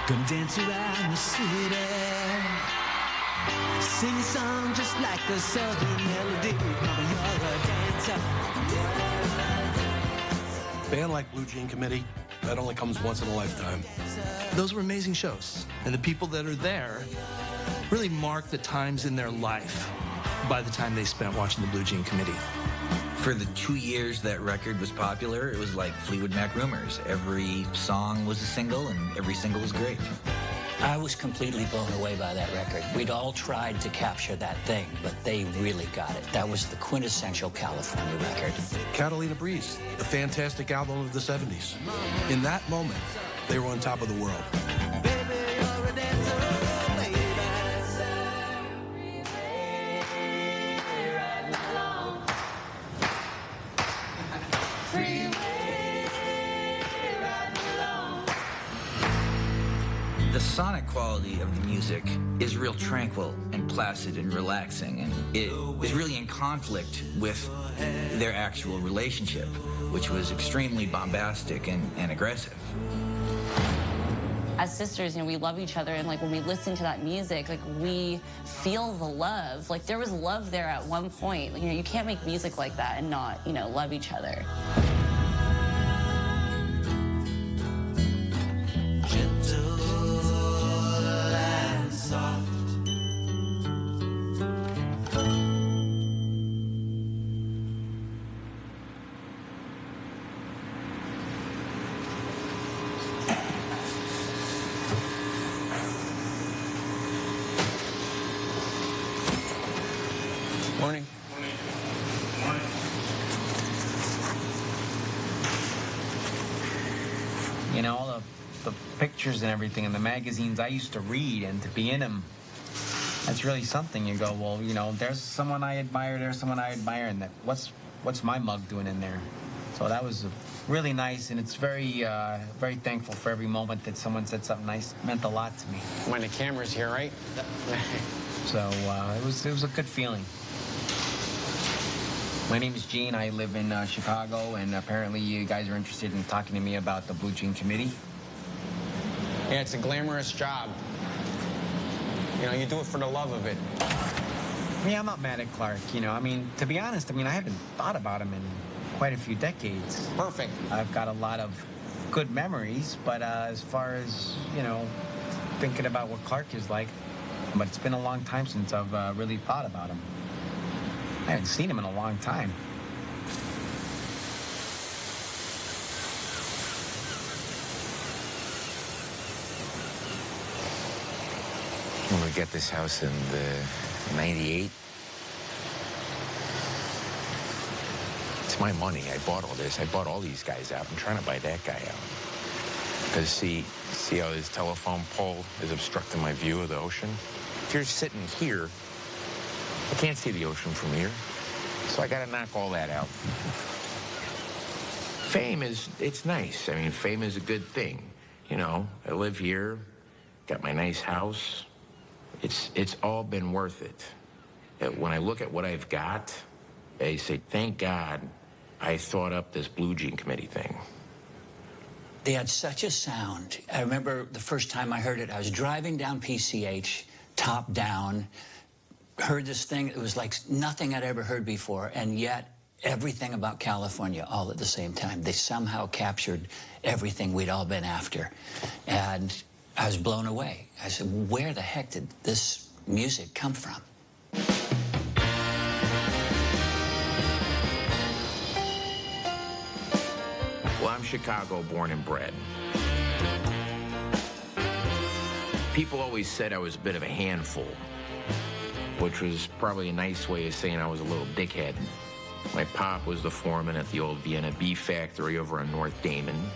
Gonna dance around the city, sing a song just like a southern melody. Mama, you're a dancer. A band like Blue Jean Committee, that only comes once in a lifetime. Those were amazing shows, and the people that are there really mark the times in their life by the time they spent watching the Blue Jean Committee. For the 2 years that record was popular, it was like Fleetwood Mac Rumors. Every song was a single, and every single was great. I was completely blown away by that record. We'd all tried to capture that thing, but they really got it. That was the quintessential California record. Catalina Breeze, the fantastic album of the 70s. In that moment, they were on top of the world. The sonic quality of the music is real tranquil and placid and relaxing, and it is really in conflict with their actual relationship, which was extremely bombastic and aggressive. As sisters, you know, we love each other, and like when we listen to that music, like we feel the love. Like there was love there at one point. Like, you know, you can't make music like that and not, you know, love each other. Morning. Morning. You know, all the pictures and everything and the magazines I used to read and to be in them, that's really something. You go, well, you know, there's someone I admire, and that what's my mug doing in there? So that was really nice, and it's very thankful for every moment that someone said something nice. It meant a lot to me. When the camera's here, right? So it was a good feeling. My name is Gene. I live in Chicago, and apparently you guys are interested in talking to me about the Blue Jean Committee. Yeah, it's a glamorous job. You know, you do it for the love of it. Yeah, I'm not mad at Clark, you know. I mean, to be honest, I haven't thought about him in quite a few decades. Perfect. I've got a lot of good memories, but as far as, you know, thinking about what Clark is like, but it's been a long time since I've really thought about him. I haven't seen him in a long time. When we got this house in the 98, it's my money. I bought all this. I bought all these guys out. I'm trying to buy that guy out. Because see how his telephone pole is obstructing my view of the ocean? If you're sitting here, I can't see the ocean from here. So I gotta knock all that out. Fame it's nice. I mean, fame is a good thing. You know, I live here, got my nice house. It's all been worth it. When I look at what I've got, I say, thank God I thought up this Blue Jean Committee thing. They had such a sound. I remember the first time I heard it, I was driving down PCH, top down, heard this thing. It was like nothing I'd ever heard before, and yet everything about California all at the same time. They somehow captured everything we'd all been after. And I was blown away. I said, where the heck did this music come from? Well, I'm Chicago born and bred. People always said I was a bit of a handful, which was probably a nice way of saying I was a little dickhead. My pop was the foreman at the old Vienna beef factory over on North Damon.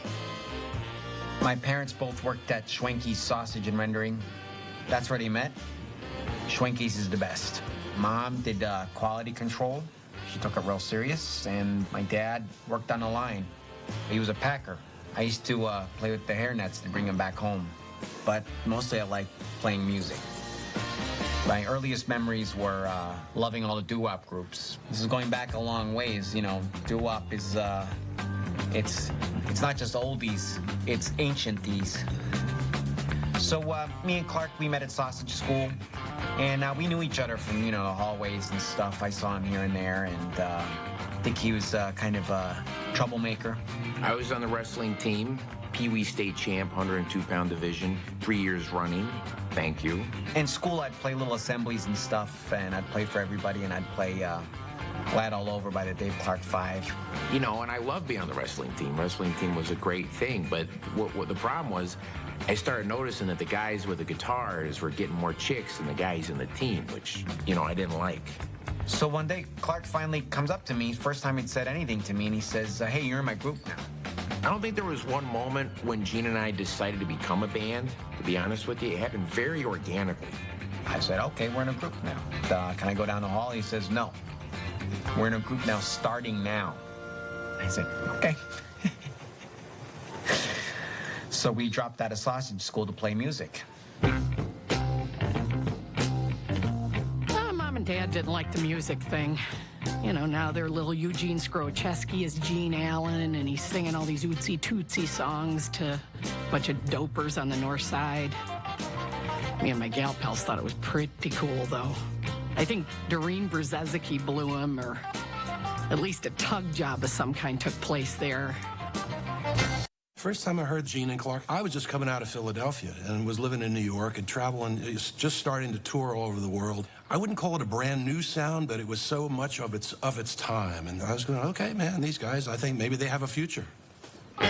My parents both worked at Schwenke's Sausage and Rendering. That's where they met. Schwenke's is the best. Mom did quality control. She took it real serious, and my dad worked on the line. He was a packer. I used to play with the hairnets to bring him back home. But mostly I liked playing music. My earliest memories were loving all the doo-wop groups. This is going back a long ways, you know. Doo-wop is, it's not just oldies, it's ancienties. So me and Clark, we met at sausage school, and we knew each other from, you know, the hallways and stuff. I saw him here and there, and I think he was kind of a troublemaker. I was on the wrestling team, Pee Wee state champ, 102-pound division, 3 years running. Thank you. In school, I'd play little assemblies and stuff, and I'd play for everybody, and I'd play Glad All Over by the Dave Clark 5. You know, and I love being on the wrestling team. Wrestling team was a great thing, but what the problem was, I started noticing that the guys with the guitars were getting more chicks than the guys in the team, which, you know, I didn't like. So one day, Clark finally comes up to me, first time he'd said anything to me, and he says, hey, you're in my group now. I don't think there was one moment when Gene and I decided to become a band, to be honest with you. It happened very organically. I said, okay, we're in a group now. Can I go down the hall? He says, no. We're in a group now, starting now. I said, okay. So we dropped out of sausage school to play music. Mom and Dad didn't like the music thing. You know, now their little Eugene Skrocheski is Gene Allen, and he's singing all these ootsy-tootsy songs to a bunch of dopers on the north side. Me and my gal pals thought it was pretty cool, though. I think Doreen Brzezinski blew him, or at least a tug job of some kind took place there. First time I heard Gene and Clark, I was just coming out of Philadelphia and was living in New York and traveling, just starting to tour all over the world. I wouldn't call it a brand new sound, but it was so much of its time. And I was going, okay, man, these guys, I think maybe they have a future. Me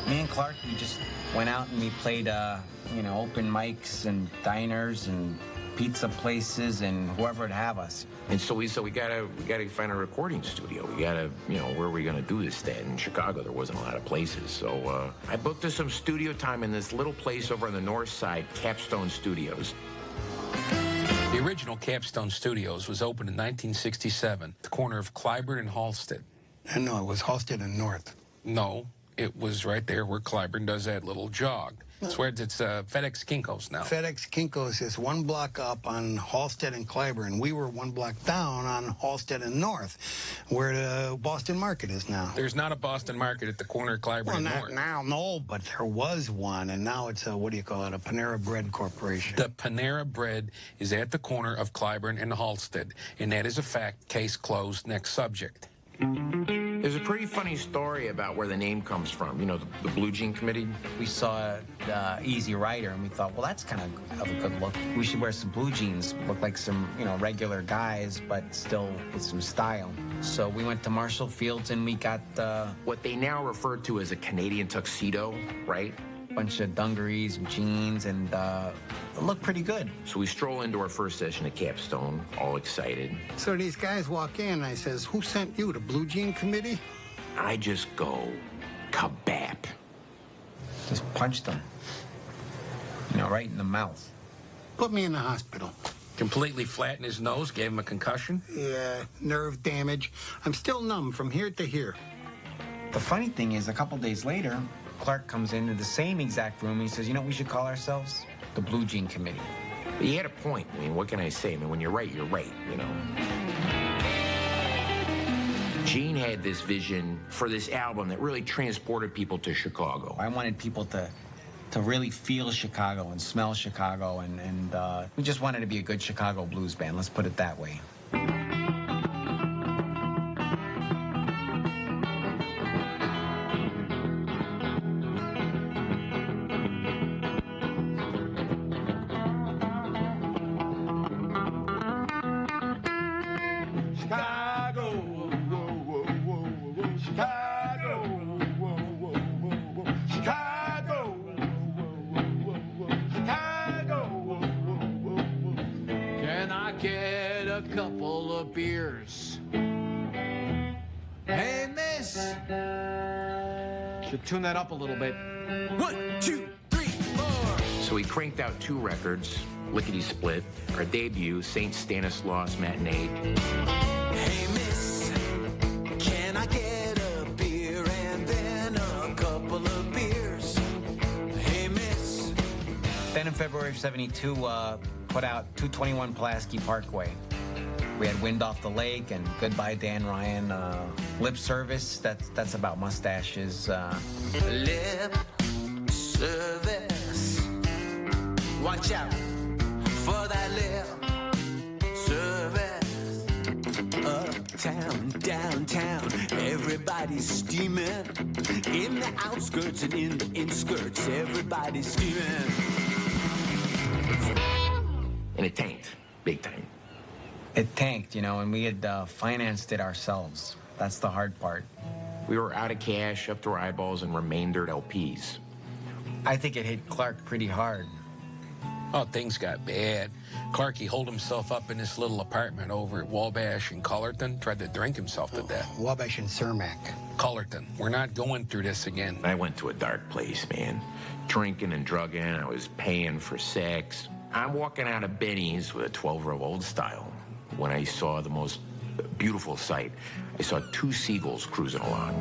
and Clark, we just went out and we played, you know, open mics and diners and pizza places and whoever would have us. And so we gotta find a recording studio. We gotta, you know, where are we gonna do this at? In Chicago, there wasn't a lot of places. So I booked us some studio time in this little place over on the north side, Capstone Studios. The original Capstone Studios was opened in 1967, at the corner of Clyburn and Halsted. No, it was Halsted and North. No, it was right there where Clyburn does that little jog. It's where it's FedEx Kinko's now. FedEx Kinko's is one block up on Halsted and Clyburn. We were one block down on Halsted and North, where the Boston Market is now. There's not a Boston Market at the corner of Clyburn and North. Well, not now, no, but there was one, and now it's a, what do you call it, a Panera Bread Corporation. The Panera Bread is at the corner of Clyburn and Halsted, and that is a fact. Case closed. Next subject. There's a pretty funny story about where the name comes from. You know, the Blue Jean Committee? We saw Easy Rider, and we thought, well, that's kind of a good look. We should wear some blue jeans, look like some, you know, regular guys, but still with some style. So we went to Marshall Fields, and we got what they now refer to as a Canadian tuxedo, right? Bunch of dungarees and jeans, and it looked pretty good. So we stroll into our first session at Capstone, all excited. So these guys walk in, and I says, who sent you, the Blue Jean Committee? I just go, kabap. Just punched him. You know, right in the mouth. Put me in the hospital. Completely flattened his nose, gave him a concussion? Yeah, nerve damage. I'm still numb from here to here. The funny thing is, a couple days later, Clark comes into the same exact room. He says, you know what we should call ourselves? The Blue Jean Committee. But he had a point. I mean, what can I say? I mean, when you're right, you know. Gene had this vision for this album that really transported people to Chicago. I wanted people to really feel Chicago and smell Chicago, and we just wanted to be a good Chicago blues band. Let's put it that way. Should tune that up a little bit. 1, 2, 3, 4. So we cranked out 2 records, Lickety Split, our debut, St. Stanislaus Matinee. Hey, miss, can I get a beer and then a couple of beers? Hey, miss. Then in February of '72, put out 221 Pulaski Parkway. We had Wind Off the Lake and Goodbye Dan Ryan. Lip Service, that's about mustaches. Lip service. Watch out for that lip service. Uptown, downtown, everybody's steaming. In the outskirts and in the inskirts, everybody's steaming. And it tanked, big time. It tanked, you know, and we had financed it ourselves. That's the hard part. We were out of cash, up to our eyeballs, and remaindered LPs. I think it hit Clark pretty hard. Oh, things got bad. Clarky holed himself up in this little apartment over at Wabash and Cullerton, tried to drink himself to death. Wabash and Cermak. Cullerton, we're not going through this again. I went to a dark place, man. Drinking and drugging, I was paying for sex. I'm walking out of Benny's with a 12-year-old style when I saw the most beautiful sight. I saw 2 seagulls cruising along.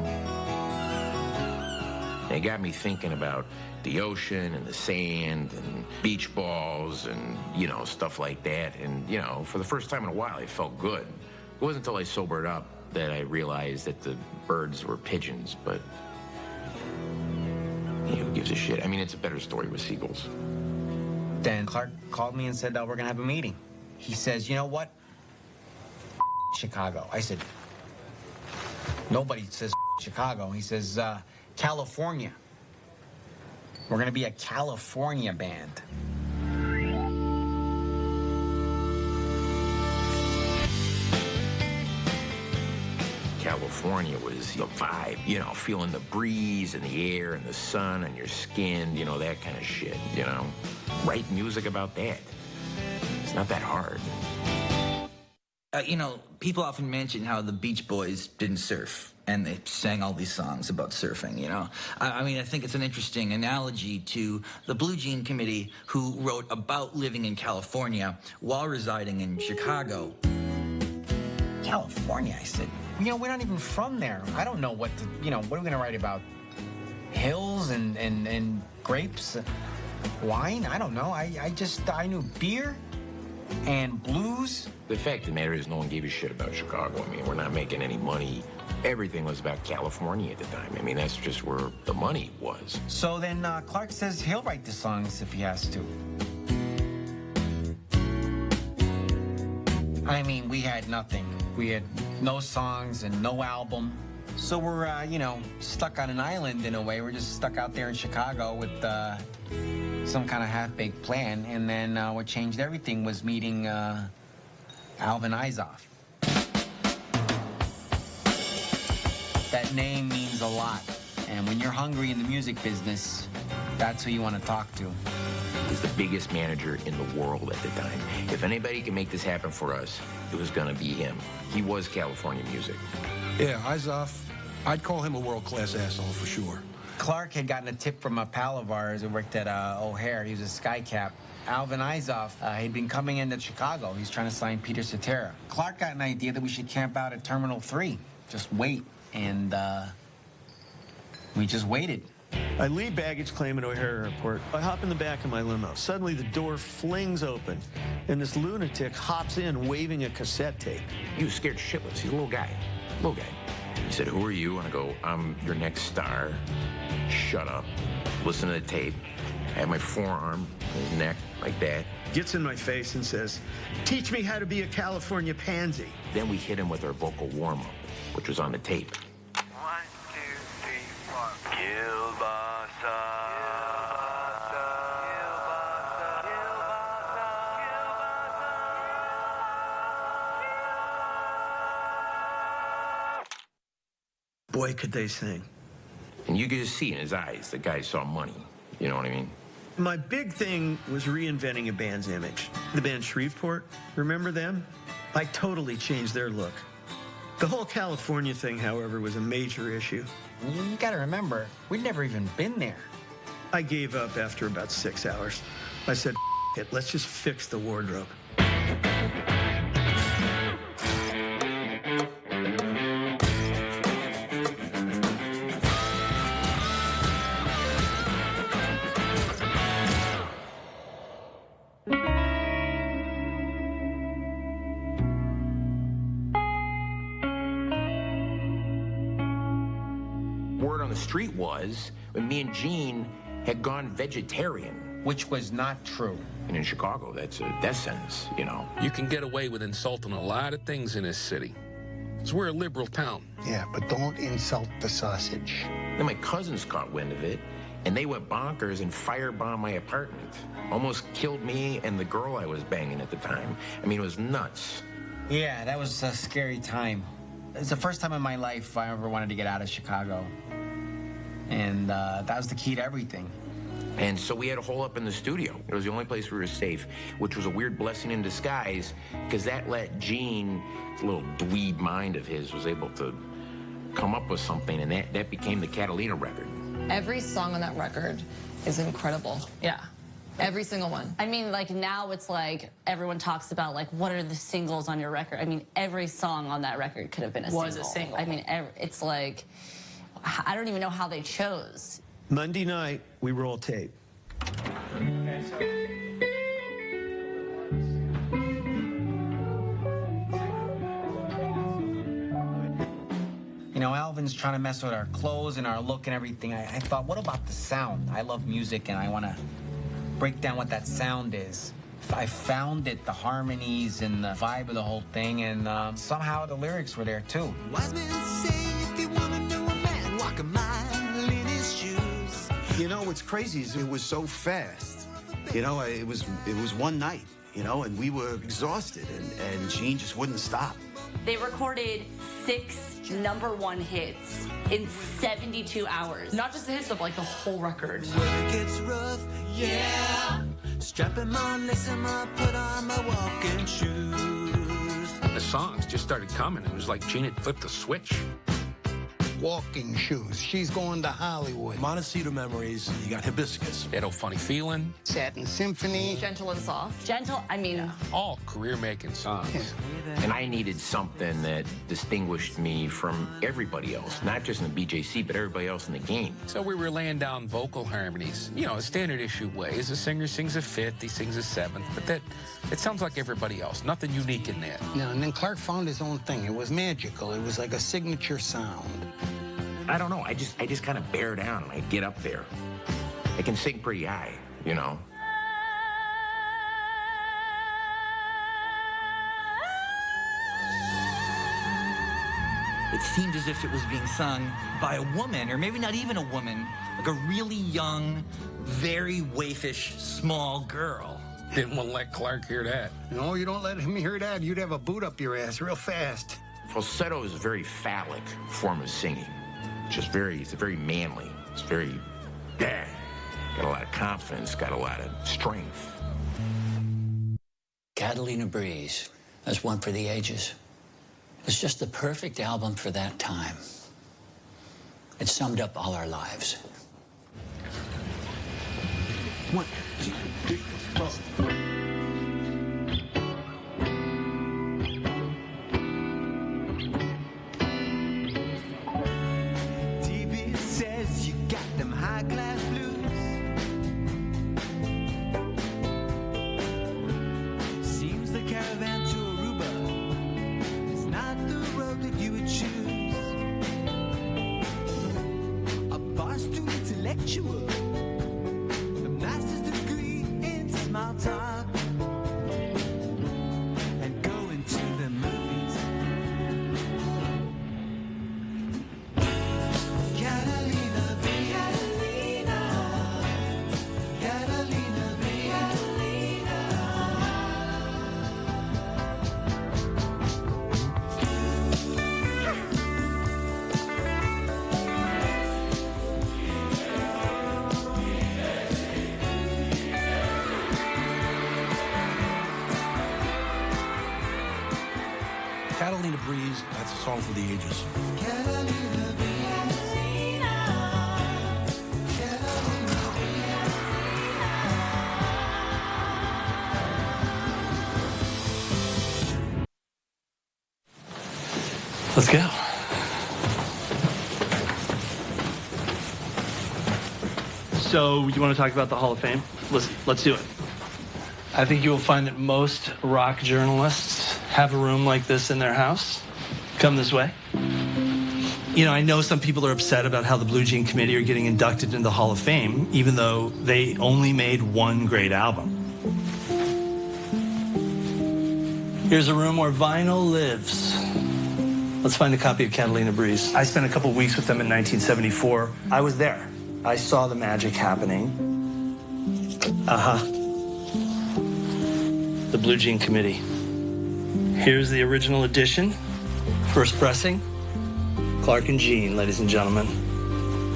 It got me thinking about the ocean and the sand and beach balls and, you know, stuff like that. And, you know, for the first time in a while, I felt good. It wasn't until I sobered up that I realized that the birds were pigeons, but who gives a shit? I mean, it's a better story with seagulls. Then Clark called me and said, we're going to have a meeting. He says, you know what? Chicago. I said, nobody says Chicago. He says, California. We're going to be a California band. California was the vibe, you know, feeling the breeze and the air and the sun on your skin, you know, that kind of shit, you know. Write music about that. It's not that hard. You know, people often mention how the Beach Boys didn't surf, and they sang all these songs about surfing, you know. I mean, I think it's an interesting analogy to the Blue Jean Committee, who wrote about living in California while residing in Chicago. California, I said. You know, we're not even from there. I don't know what to, you know, what are we gonna write about? Hills and grapes? Wine? I don't know. I knew beer and blues. The fact of the matter is no one gave a shit about Chicago. I mean, we're not making any money. Everything was about California at the time. I mean, that's just where the money was. So then Clark says he'll write the songs if he has to. I mean, we had nothing. We had no songs and no album. So we're, you know, stuck on an island in a way. We're just stuck out there in Chicago with some kind of half-baked plan. And then what changed everything was meeting Alvin Izoff. That name means a lot. And when you're hungry in the music business, that's who you want to talk to. He's the biggest manager in the world at the time. If anybody could make this happen for us, it was gonna be him. He was California music. Yeah, Izoff, I'd call him a world-class asshole for sure. Clark had gotten a tip from a pal of ours who worked at O'Hare. He was a sky cap. Alvin Izoff, he'd been coming into Chicago. He's trying to sign Peter Cetera. Clark got an idea that we should camp out at Terminal 3. Just wait. And we just waited. I leave baggage claim at O'Hare Airport. I hop in the back of my limo. Suddenly, the door flings open, and this lunatic hops in waving a cassette tape. He was scared shitless. He's a little guy. Little guy. He said, "Who are you?" And I go, "I'm your next star. Shut up. Listen to the tape." I have my forearm on his neck like that. Gets in my face and says, "Teach me how to be a California pansy." Then we hit him with our vocal warm-up, which was on the tape. 1, 2, 3, 4. Kielbasa. Boy, could they sing. And you could just see in his eyes, the guy saw money. You know what I mean? My big thing was reinventing a band's image. The band Shreveport, remember them? I totally changed their look. The whole California thing, however, was a major issue. You gotta remember, we'd never even been there. I gave up after about 6 hours. I said, "F it, let's just fix the wardrobe." Word on the street was, when me and Gene had gone vegetarian. Which was not true. And in Chicago, that's a death sentence, you know. You can get away with insulting a lot of things in this city. 'Cause we're a liberal town. Yeah, but don't insult the sausage. Then my cousins caught wind of it, and they went bonkers and firebombed my apartment. Almost killed me and the girl I was banging at the time. I mean, it was nuts. Yeah, that was a scary time. It's the first time in my life I ever wanted to get out of Chicago. And that was the key to everything. And so we had a hole up in the studio. It was the only place we were safe, which was a weird blessing in disguise, because that let Gene, this little dweeb mind of his, was able to come up with something, and that became the Catalina record. Every song on that record is incredible. Yeah. Every single one. I mean, like, now it's like everyone talks about, like, what are the singles on your record? I mean, every song on that record could have been a single. Was a single. I mean, it's like, I don't even know how they chose. Monday night, we roll tape. You know, Alvin's trying to mess with our clothes and our look and everything. I thought, what about the sound? I love music, and I want to break down what that sound is. I found it, the harmonies and the vibe of the whole thing, and somehow the lyrics were there, too. Wise men say if you want to know a man, walk a mile in his shoes. You know, what's crazy is it was so fast. You know, it was one night, you know, and we were exhausted, and Gene just wouldn't stop. They recorded 6 #1 hits in 72 hours. Not just the hits, but like the whole record. When it gets rough, yeah. Strap him on, lace him up, put on my walking shoes. The songs just started coming. It was like Gene had flipped a switch. Walking shoes. She's going to Hollywood. Montecito Memories, you got Hibiscus. That old Funny Feeling. Satin Symphony. Gentle and soft. Gentle, I mean, All career-making songs. Yeah. And I needed something that distinguished me from everybody else, not just in the BJC, but everybody else in the game. So we were laying down vocal harmonies, you know, a standard issue way. As a singer sings a fifth, he sings a seventh, but it sounds like everybody else. Nothing unique in that. No, and then Clark found his own thing. It was magical. It was like a signature sound. I don't know. I just kind of bear down and I get up there. I can sing pretty high, you know. It seemed as if it was being sung by a woman, or maybe not even a woman, like a really young, very waifish, small girl. Didn't want to let Clark hear that. No, you don't let him hear that. You'd have a boot up your ass real fast. Falsetto is a very phallic form of singing. It's very manly. It's very, got a lot of confidence, got a lot of strength. Catalina Breeze, that's one for the ages. It's just the perfect album for that time. It summed up all our lives. 1, 2, 3, 4. TV says you got them high-class blues. Seems the caravan to Aruba is not the road that you would choose. A bar stool intellectual, a master's degree in small talk, and going to the movies. Catalina, Catalina, Catalina, Catalina. Catalina Breeze, that's a song for the ages. Let's go. So, you want to talk about the Hall of Fame? Let's do it. I think you will find that most rock journalists have a room like this in their house. Come this way. You know, I know some people are upset about how the Blue Jean Committee are getting inducted into the Hall of Fame, even though they only made one great album. Here's a room where vinyl lives. Let's find a copy of Catalina Breeze. I spent a couple weeks with them in 1974. I was there. I saw the magic happening. The Blue Jean Committee. Here's the original edition. First pressing. Clark and Jean, ladies and gentlemen.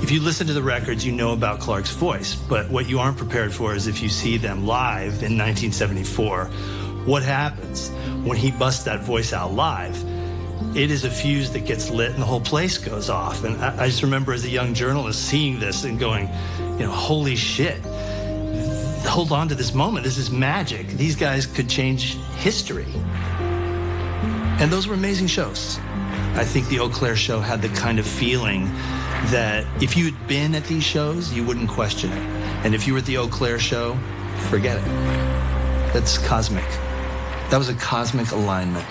If you listen to the records, you know about Clark's voice, but what you aren't prepared for is if you see them live in 1974, what happens when he busts that voice out live? It is a fuse that gets lit and the whole place goes off. And I just remember as a young journalist seeing this and going, you know, holy shit. Hold on to this moment. This is magic. These guys could change history. And those were amazing shows. I think the Eau Claire show had the kind of feeling that if you had been at these shows, you wouldn't question it. And if you were at the Eau Claire show, forget it. That's cosmic. That was a cosmic alignment.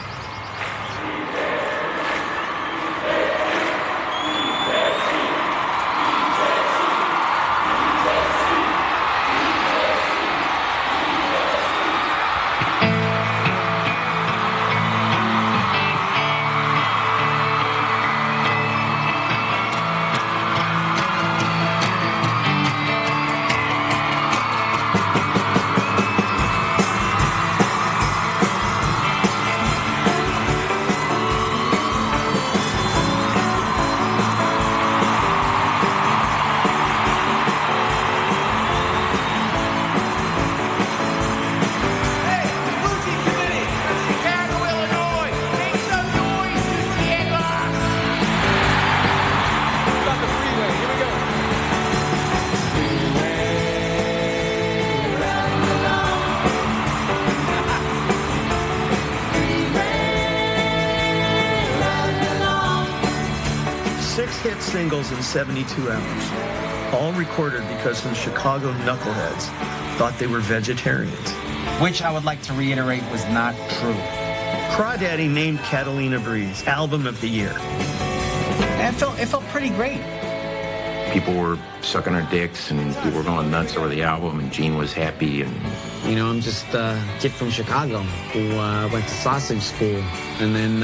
Hit singles in 72 hours, all recorded because some Chicago knuckleheads thought they were vegetarians. Which I would like to reiterate was not true. Crawdaddy named Catalina Breeze Album of the Year. And it felt pretty great. People were sucking their dicks and people were going nuts over the album, and Gene was happy. And you know, I'm just a kid from Chicago who went to sausage school, and then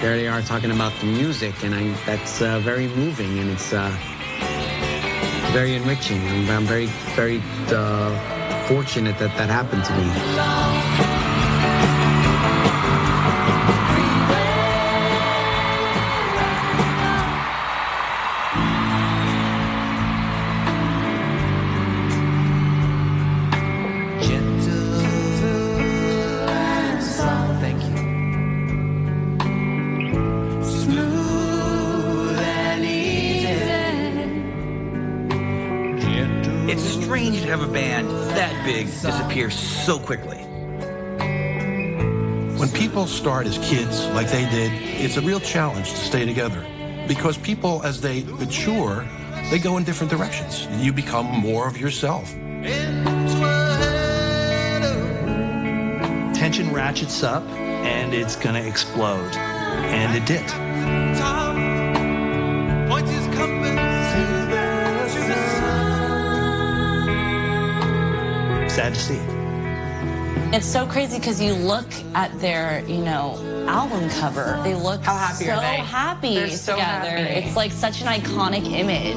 there they are talking about the music, and that's very moving, and it's very enriching. I'm very, very fortunate that that happened to me. It's strange to have a band that big disappear so quickly. When people start as kids like they did, it's a real challenge to stay together because people, as they mature, they go in different directions. You become more of yourself. Tension ratchets up and it's gonna explode. And it did. Sad to see. It's so crazy because you look at their, you know, album cover. They look How happy so are they? happy They're so together. happy. It's like such an iconic image.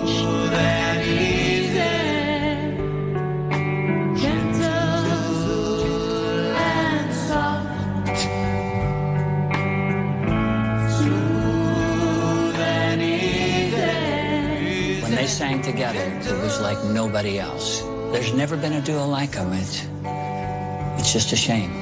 When they sang together, it was like nobody else. There's never been a duo like them. It's just a shame.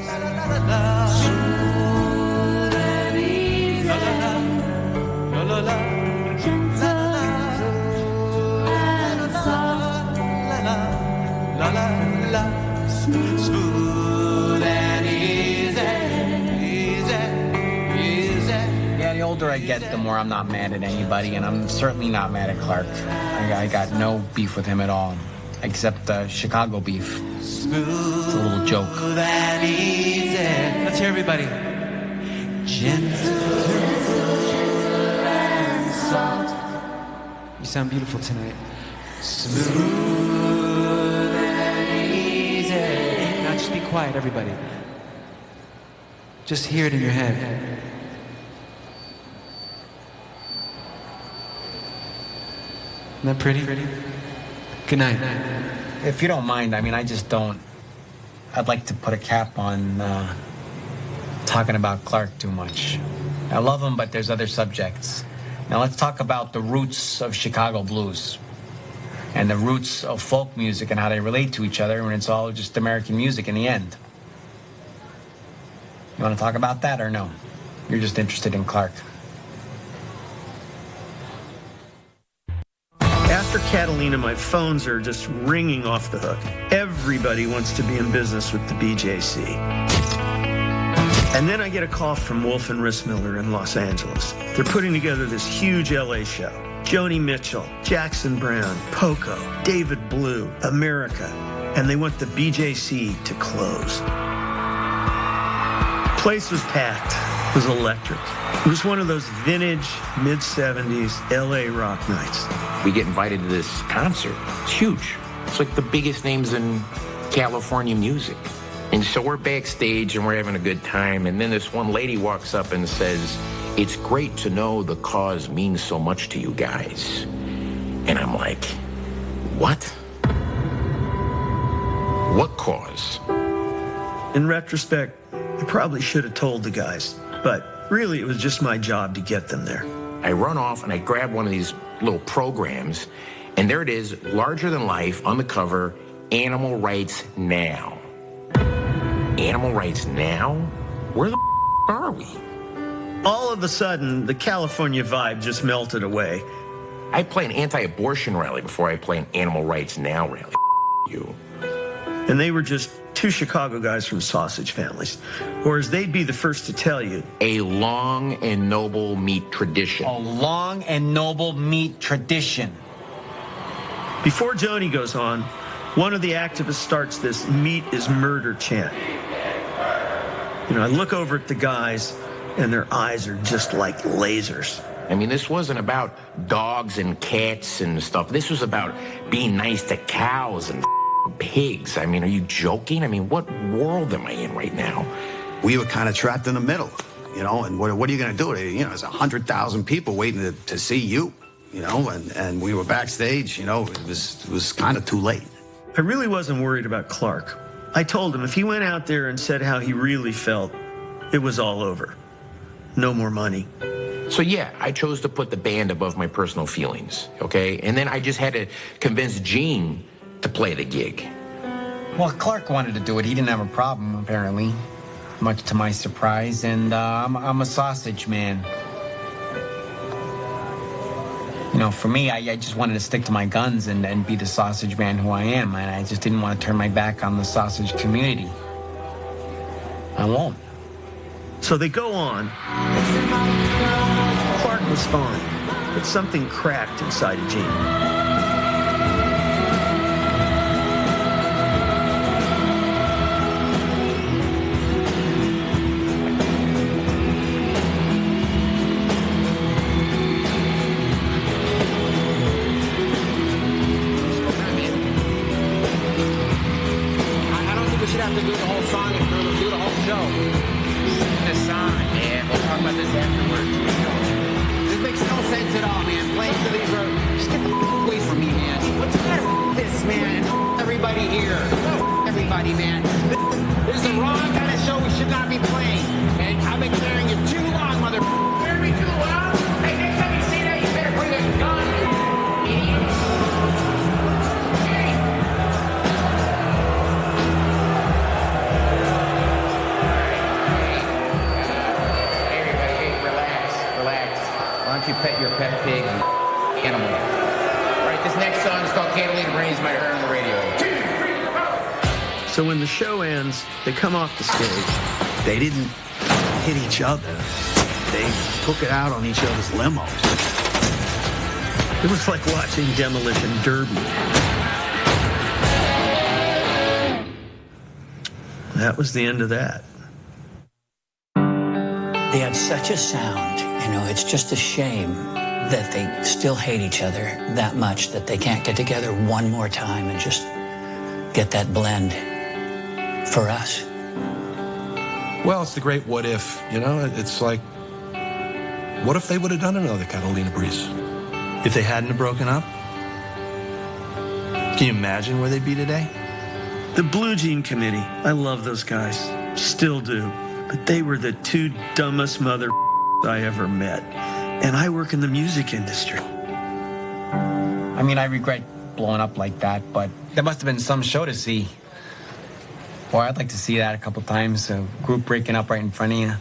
Yeah, the older I get, the more I'm not mad at anybody, and I'm certainly not mad at Clark. I got no beef with him at all, except Chicago beef. It's a little joke. Let's hear everybody. Gentle soft. You sound beautiful tonight. Smooth and easy. Now just be quiet, everybody. Just hear it in your head. Isn't that pretty? Good night. If you don't mind, I mean, I just don't. I'd like to put a cap on talking about Clark too much. I love him, but there's other subjects. Now let's talk about the roots of Chicago blues and the roots of folk music and how they relate to each other when it's all just American music in the end. You want to talk about that or no? You're just interested in Clark. After Catalina, my phones are just ringing off the hook. Everybody wants to be in business with the BJC. And then I get a call from Wolf and Rissmiller in Los Angeles. They're putting together this huge LA show. Joni Mitchell, Jackson Browne, Poco, David Blue, America. And they want the BJC to close. Place was packed. It was electric. It was one of those vintage, mid-70s LA rock nights. We get invited to this concert. It's huge. It's like the biggest names in California music. And so we're backstage and we're having a good time. And then this one lady walks up and says, "It's great to know the cause means so much to you guys." And I'm like, what? What cause? In retrospect, I probably should have told the guys, but really it was just my job to get them there. I run off and I grab one of these little programs, and there it is, larger than life, on the cover, Animal Rights Now. Animal Rights Now? Where the are we? All of a sudden, the California vibe just melted away. I play an anti-abortion rally before I play an Animal Rights Now rally. You. And they were just two Chicago guys from sausage families. Or as they'd be the first to tell you, a long and noble meat tradition. A long and noble meat tradition. Before Joni goes on, one of the activists starts this "meat is murder" chant. You know, I look over at the guys, and their eyes are just like lasers. I mean, this wasn't about dogs and cats and stuff. This was about being nice to cows and pigs. I mean, are you joking? I mean, what world am I in right now? We were kind of trapped in the middle, you know, and what are you going to do? You know, there's 100,000 people waiting to see you, you know, and we were backstage, you know, it was kind of too late. I really wasn't worried about Clark. I told him if he went out there and said how he really felt, it was all over. No more money. So yeah, I chose to put the band above my personal feelings, okay? And then I just had to convince Gene to play the gig. Well, Clark wanted to do it. He didn't have a problem, apparently, much to my surprise. And I'm a sausage man. You know, for me, I just wanted to stick to my guns and be the sausage man who I am. And I just didn't want to turn my back on the sausage community. I won't. So they go on. Clark was fine, but something cracked inside of Gene. So when the show ends, they come off the stage. They didn't hit each other. They took it out on each other's limos. It was like watching Demolition Derby. That was the end of that. They had had such a sound, you know, it's just a shame that they still hate each other that much that they can't get together one more time and just get that blend for us. Well, it's the great what if, you know? It's like, what if they would have done another Catalina Breeze? If they hadn't have broken up? Can you imagine where they'd be today? The Blue Jean Committee, I love those guys. Still do. But they were the two dumbest mother I ever met. And I work in the music industry. I mean, I regret blowing up like that, but there must have been some show to see. Boy, I'd like to see that a couple times, a group breaking up right in front of you.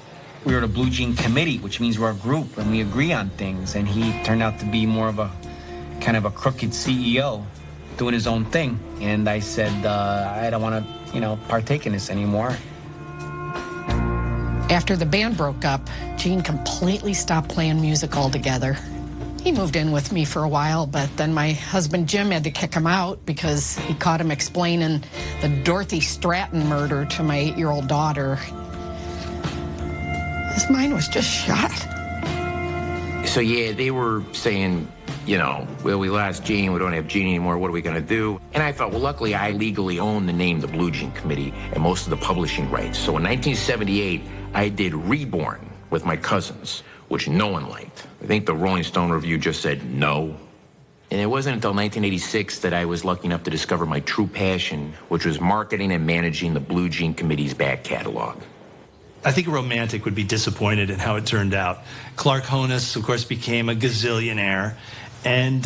We were the Blue Jean Committee, which means we're a group and we agree on things, and he turned out to be more of a kind of a crooked CEO doing his own thing. And I said, I don't want to, you know, partake in this anymore. After the band broke up, Gene completely stopped playing music altogether. He moved in with me for a while, but then my husband Jim had to kick him out because he caught him explaining the Dorothy Stratton murder to my 8-year-old daughter. His mind was just shot. So yeah, they were saying, you know, well, we lost Gene, we don't have Gene anymore, what are we gonna do? And I thought, well, luckily I legally own the name, the Blue Jean Committee, and most of the publishing rights. So in 1978, I did Reborn with my cousins, which no one liked. I think the Rolling Stone review just said no. And it wasn't until 1986 that I was lucky enough to discover my true passion, which was marketing and managing the Blue Jean Committee's back catalog. I think a romantic would be disappointed in how it turned out. Clark Honus, of course, became a gazillionaire, and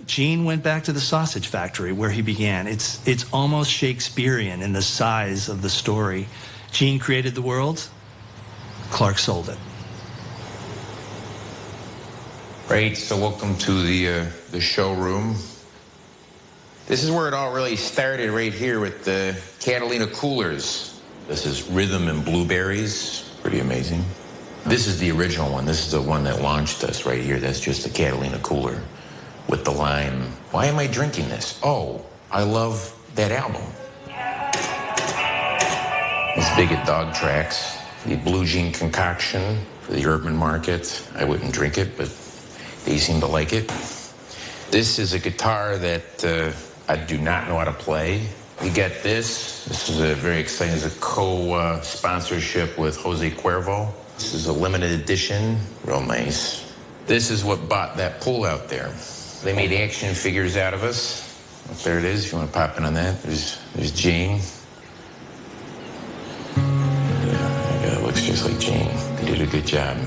Gene went back to the sausage factory where he began. It's almost Shakespearean in the size of the story. Gene created the world, Clark sold it. Great, so welcome to the showroom. This is where it all really started, right here with the Catalina coolers. This is Rhythm and Blueberries, pretty amazing. This is the original one. This is the one that launched us right here. That's just the Catalina cooler with the lime. Why am I drinking this? Oh, I love that album. It's big at Dog Tracks. The Blue Jean concoction for the urban market. I wouldn't drink it, but they seem to like it. This is a guitar that I do not know how to play. We get this. This is a very exciting. It's a co-sponsorship with Jose Cuervo. This is a limited edition, real nice. This is what bought that pool out there. They made action figures out of us. There it is, if you want to pop in on that. There's Gene. Yeah, it looks just like Gene. They did a good job.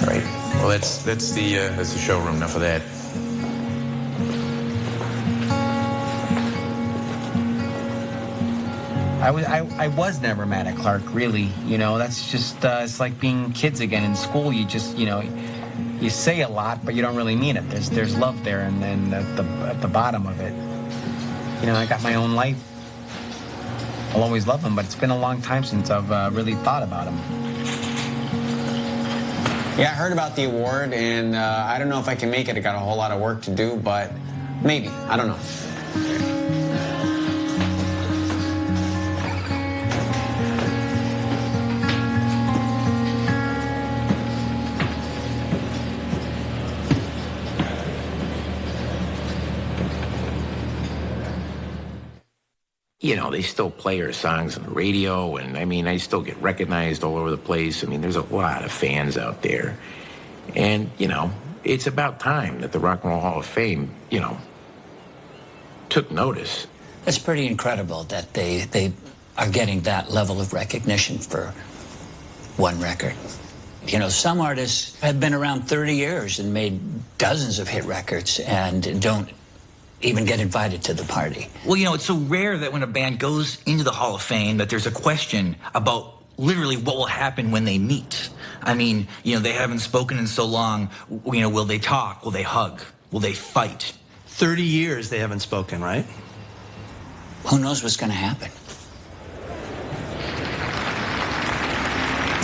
All right, well, that's the showroom. Enough of that. I was never mad at Clark, really. You know, that's just, it's like being kids again in school. You just, you know, you say a lot, but you don't really mean it. There's love there, and then at the bottom of it, you know, I got my own life. I'll always love him, but it's been a long time since I've really thought about him. Yeah, I heard about the award, and I don't know if I can make it. I got a whole lot of work to do, but maybe. I don't know. You know, they still play our songs on the radio, and I mean, I still get recognized all over the place. I mean, there's a lot of fans out there. And, you know, it's about time that the Rock and Roll Hall of Fame, you know, took notice. It's pretty incredible that they are getting that level of recognition for one record. You know, some artists have been around 30 years and made dozens of hit records and don't even get invited to the party. Well, you know, it's so rare that when a band goes into the Hall of Fame that there's a question about literally what will happen when they meet. I mean, you know, they haven't spoken in so long. You know, will they talk? Will they hug? Will they fight? 30 years they haven't spoken, right? Who knows what's going to happen?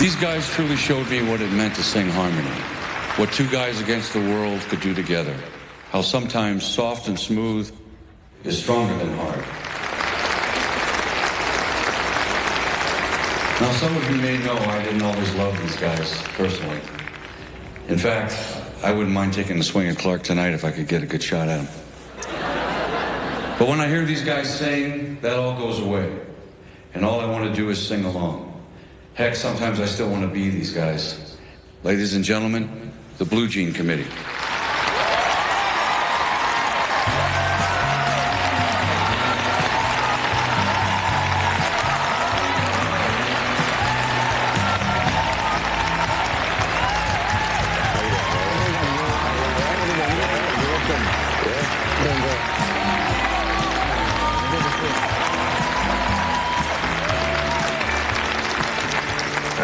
These guys truly showed me what it meant to sing harmony, what two guys against the world could do together, how sometimes soft and smooth is stronger than hard. Now, some of you may know I didn't always love these guys personally. In fact, I wouldn't mind taking a swing at Clark tonight if I could get a good shot at him. But when I hear these guys sing, that all goes away. And all I want to do is sing along. Heck, sometimes I still want to be these guys. Ladies and gentlemen, the Blue Jean Committee.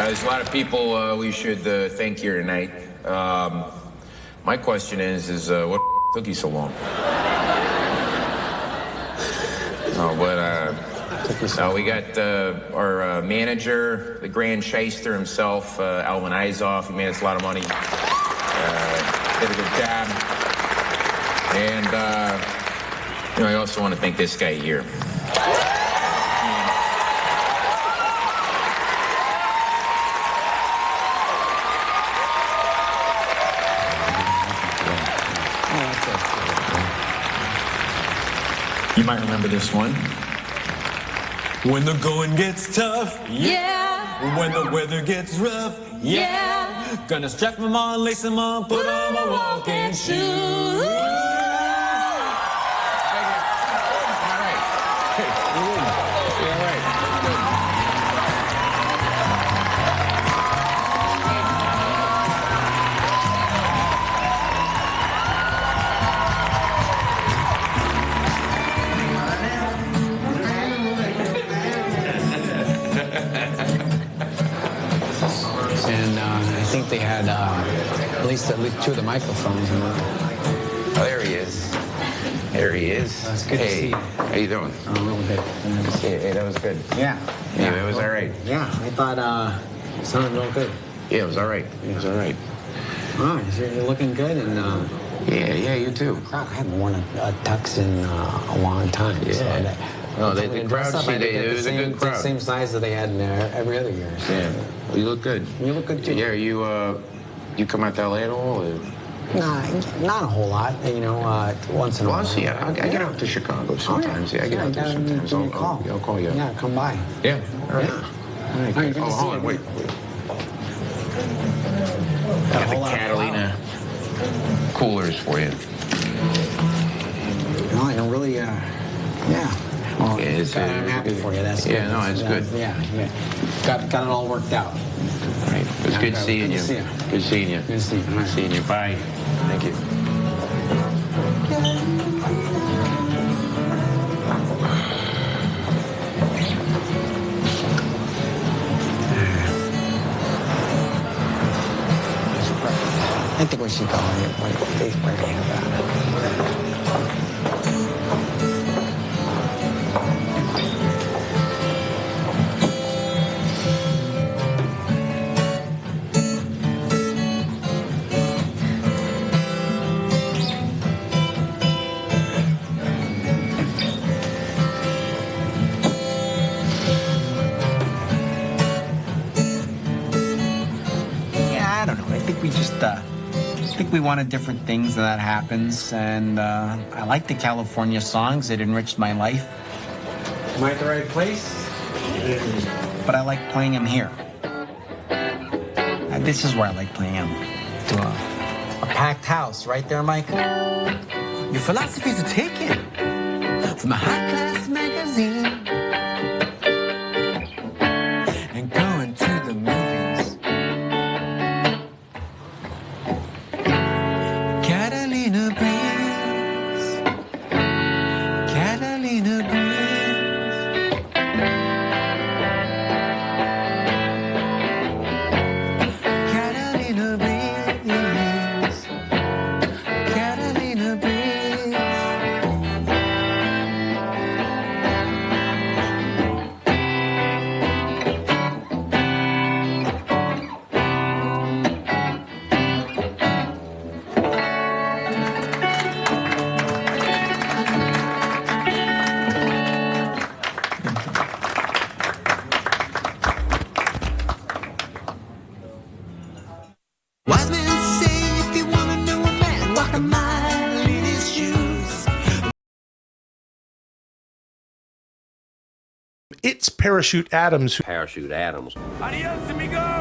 There's a lot of people we should thank here tonight. My question is what took you so long? We got our manager, the Grand Shyster himself, Alvin Isoff. He made us a lot of money. Did a good job. And I also want to thank this guy here. You might remember this one. When the going gets tough, yeah. When the weather gets rough, yeah. Gonna strap them on, lace them on, put on my walking shoes. And I think they had at least two of the microphones. Oh, there he is. There he is. That's good to see you. How you doing? Oh, a little bit. Yeah, that was good. Yeah. Yeah, it was all right. Yeah, I thought it sounded real good. Yeah, it was all right. It was all right. Oh, you're looking good, and yeah, you too. I haven't worn a tux in a long time. Yeah. So the crowd, it was a good crowd. The same size that they had in every other year. So. Yeah, well, you look good. You look good too. Yeah, you come out to LA at all? Or? Nah, not a whole lot. Once in a while. Well, see, I get out to Chicago sometimes. Yeah, I get out there sometimes. I'll call you. Yeah, come by. Yeah, all right. Yeah. All right, good to see hold on, you. wait. Got the Catalina coolers for you. No, I don't really, yeah. Well, I'm happy for you. That's good. Yeah, no, it's good. Yeah. Got it all worked out. All right. It was good seeing you. Good seeing you. Good seeing you. Good seeing you. Bye. Thank you. I think we should go and get one face breaking about it. I think we wanted different things, and that happens. And I like the California songs. It enriched my life. Am I at the right place? But I like playing them here. This is where I like playing them. To a packed house, right there, Mike? Your philosophy's a ticket from a high-class magazine. And going to the movies. Catalina breeze, Catalina breeze. Catalina breeze, Catalina breeze. It's Parachute Adams. Parachute Adams. Adios, amigo!